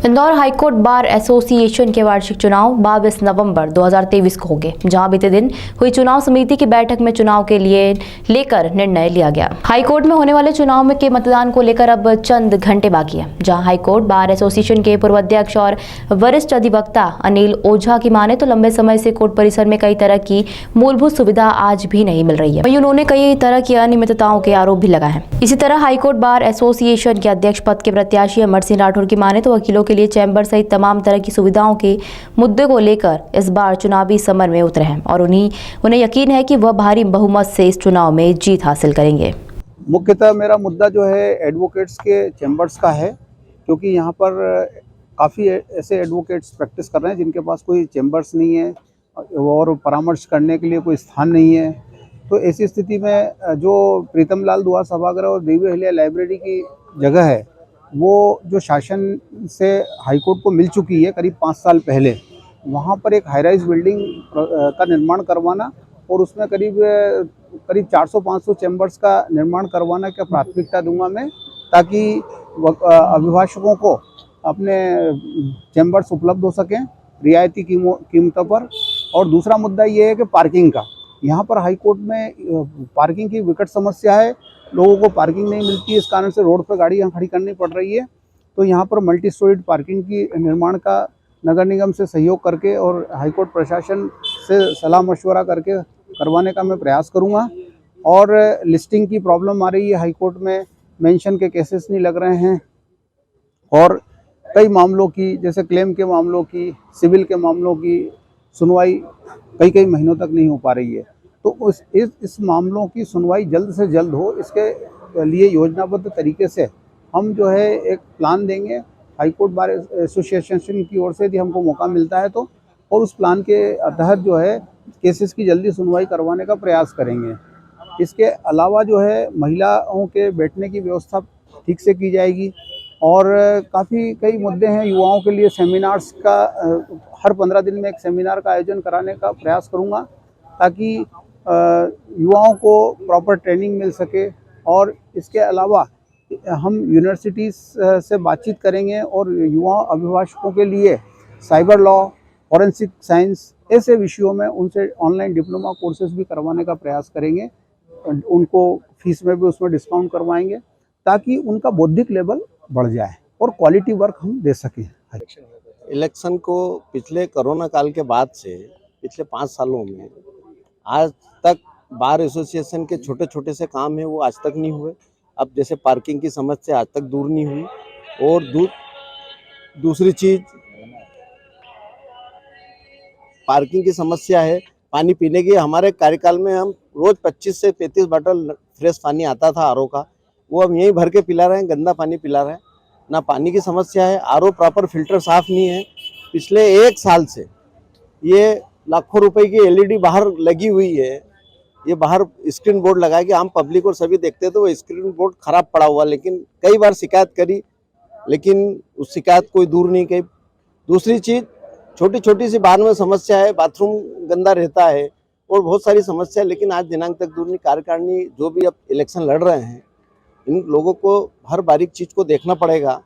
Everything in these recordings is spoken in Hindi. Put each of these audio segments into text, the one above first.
इंदौर हाईकोर्ट बार एसोसिएशन के वार्षिक चुनाव 22 नवंबर 2023 को होंगे, जहां बीते दिन हुई चुनाव समिति की बैठक में चुनाव के लिए लेकर निर्णय लिया गया। हाईकोर्ट में होने वाले चुनाव के मतदान को लेकर अब चंद घंटे बाकी है। जहां हाईकोर्ट बार एसोसिएशन के पूर्व अध्यक्ष और वरिष्ठ अधिवक्ता अनिल ओझा की माने तो लंबे समय से कोर्ट परिसर में कई तरह की मूलभूत सुविधा आज भी नहीं मिल रही है। वहीं उन्होंने कई तरह की अनियमितताओं के आरोप भी लगाए हैं। इसी तरह हाईकोर्ट बार एसोसिएशन के अध्यक्ष पद के प्रत्याशी अमर सिंह राठौर की माने तो वकीलों के लिए चैम्बर सहित तमाम तरह की सुविधाओं के मुद्दे को लेकर इस बार चुनावी समर में उतरे हैं और उन्हें यकीन है कि वह भारी बहुमत से इस चुनाव में जीत हासिल करेंगे। मुख्यतः मेरा मुद्दा जो है एडवोकेट्स के चैम्बर्स का है, क्योंकि यहाँ पर काफ़ी ऐसे एडवोकेट्स प्रैक्टिस कर रहे हैं जिनके पास कोई चैम्बर्स नहीं है और परामर्श करने के लिए कोई स्थान नहीं है। तो ऐसी स्थिति में जो प्रीतम लाल दुआ सभागार और देवी अहिल्या लाइब्रेरी की जगह है, वो जो शासन से हाईकोर्ट को मिल चुकी है करीब 5 साल पहले, वहाँ पर एक हाई राइज बिल्डिंग का निर्माण करवाना और उसमें करीब 400-500 चैम्बर्स का निर्माण करवाना का प्राथमिकता दूंगा मैं, ताकि अभिभाषकों को अपने चैम्बर्स उपलब्ध हो सकें रियायती कीमतों पर। और दूसरा मुद्दा ये है कि पार्किंग का, यहाँ पर हाईकोर्ट में पार्किंग की विकट समस्या है। लोगों को पार्किंग नहीं मिलती है, इस कारण से रोड पर गाड़ियाँ खड़ी करनी पड़ रही है। तो यहाँ पर मल्टी स्टोरीड पार्किंग की निर्माण का नगर निगम से सहयोग करके और हाईकोर्ट प्रशासन से सलाह मशवरा करके करवाने का मैं प्रयास करूँगा। और लिस्टिंग की प्रॉब्लम आ रही है हाईकोर्ट में, मेंशन के केसेस नहीं लग रहे हैं और कई मामलों की, जैसे क्लेम के मामलों की, सिविल के मामलों की सुनवाई कई महीनों तक नहीं हो पा रही है। तो इस मामलों की सुनवाई जल्द से जल्द हो, इसके लिए योजनाबद्ध तरीके से हम जो है एक प्लान देंगे हाईकोर्ट बार एसोसिएशन की ओर से, यदि हमको मौका मिलता है तो, और उस प्लान के तहत जो है केसेस की जल्दी सुनवाई करवाने का प्रयास करेंगे। इसके अलावा जो है महिलाओं के बैठने की व्यवस्था ठीक से की जाएगी और कई मुद्दे हैं। युवाओं के लिए सेमिनार्स का हर 15 दिन में एक सेमिनार का आयोजन कराने का प्रयास करूंगा, ताकि युवाओं को प्रॉपर ट्रेनिंग मिल सके। और इसके अलावा हम यूनिवर्सिटीज़ से बातचीत करेंगे और युवा अभिभाषकों के लिए साइबर लॉ, फॉरेंसिक साइंस ऐसे विषयों में उनसे ऑनलाइन डिप्लोमा कोर्सेज भी करवाने का प्रयास करेंगे। उनको फीस में भी उसमें डिस्काउंट करवाएंगे, ताकि उनका बौद्धिक लेवल बढ़ जाए और क्वालिटी वर्क हम दे सकें। इलेक्शन को पिछले कोरोना काल के बाद से पिछले 5 सालों में आज तक बार एसोसिएशन के छोटे छोटे से काम है वो आज तक नहीं हुए। अब जैसे पार्किंग की समस्या आज तक दूर नहीं हुई और दूसरी चीज पार्किंग की समस्या है। पानी पीने की हमारे कार्यकाल में हम रोज 25 से 35 बॉटल फ्रेश पानी आता था आरओ का, वो हम यहीं भर के पिला रहे हैं, गंदा पानी पिला रहे हैं। ना पानी की समस्या है, आरओ प्रॉपर फिल्टर साफ नहीं है। पिछले 1 साल से ये लाखों रुपए की एलईडी बाहर लगी हुई है, ये बाहर स्क्रीन बोर्ड लगा के आम पब्लिक और सभी देखते तो वो स्क्रीन बोर्ड खराब पड़ा हुआ, लेकिन कई बार शिकायत करी लेकिन उस शिकायत कोई दूर नहीं की। दूसरी चीज छोटी छोटी सी बार में समस्या है, बाथरूम गंदा रहता है और बहुत सारी समस्या, लेकिन आज दिनांक तक दूर नहीं। कार्यकारिणी जो भी अब इलेक्शन लड़ रहे हैं, इन लोगों को हर बारीक चीज को देखना पड़ेगा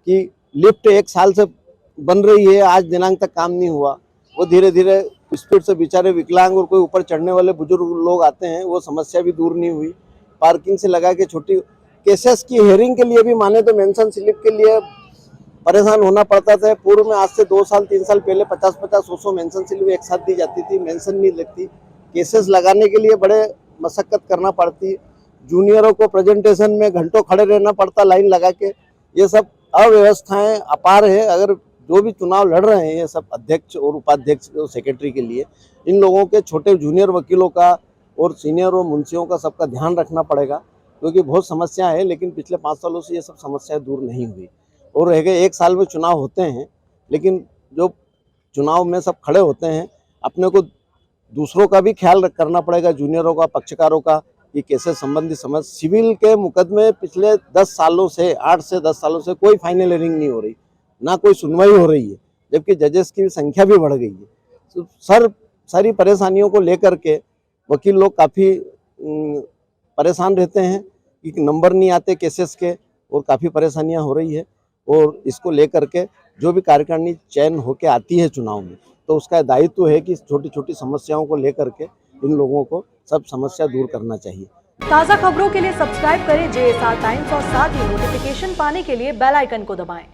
कि लिफ्ट 1 साल से बन रही है, आज दिनांक तक काम नहीं हुआ। वो धीरे धीरे स्पीड से बेचारे विकलांग और कोई ऊपर चढ़ने वाले बुजुर्ग लोग आते हैं, वो समस्या भी दूर नहीं हुई। पार्किंग से लगा के छोटी केसेस की हेयरिंग के लिए भी माने तो मेंशन स्लिप के लिए परेशान होना पड़ता था। पूर्व में आज से 2 साल 3 साल पहले 50-50 मेंशन स्लिप एक साथ दी जाती थी, मेंशन नहीं लगती। केसेस लगाने के लिए बड़े मशक्कत करना पड़ती, जूनियरों को प्रेजेंटेशन में घंटों खड़े रहना पड़ता लाइन लगा के। ये सब अव्यवस्थाएं अपार है। अगर जो भी चुनाव लड़ रहे हैं ये सब अध्यक्ष और उपाध्यक्ष और सेक्रेटरी के लिए, इन लोगों के छोटे जूनियर वकीलों का और सीनियर और मुंशियों का सबका ध्यान रखना पड़ेगा, क्योंकि बहुत समस्या है। लेकिन पिछले 5 सालों से ये सब समस्याएं दूर नहीं हुई और रह गए। 1 साल में चुनाव होते हैं, लेकिन जो चुनाव में सब खड़े होते हैं, अपने को दूसरों का भी ख्याल करना पड़ेगा, जूनियरों का, पक्षकारों का। ये केसेस संबंधी समस्या, सिविल के मुकदमे पिछले 10 सालों से 8 से 10 सालों से कोई फाइनल हियरिंग नहीं हो रही, ना कोई सुनवाई हो रही है, जबकि जजेस की संख्या भी बढ़ गई है। तो सारी परेशानियों को लेकर के वकील लोग काफ़ी परेशान रहते हैं कि नंबर नहीं आते केसेस के और काफ़ी परेशानियां हो रही है। और इसको लेकर के जो भी कार्यकारिणी चयन होके आती है चुनाव में, तो उसका दायित्व है कि छोटी छोटी समस्याओं को लेकर के इन लोगों को सब समस्या दूर करना चाहिए। ताज़ा खबरों के लिए सब्सक्राइब करें JSR टाइम्स और साथ ही नोटिफिकेशन पाने के लिए बेल आइकन को दबाएं।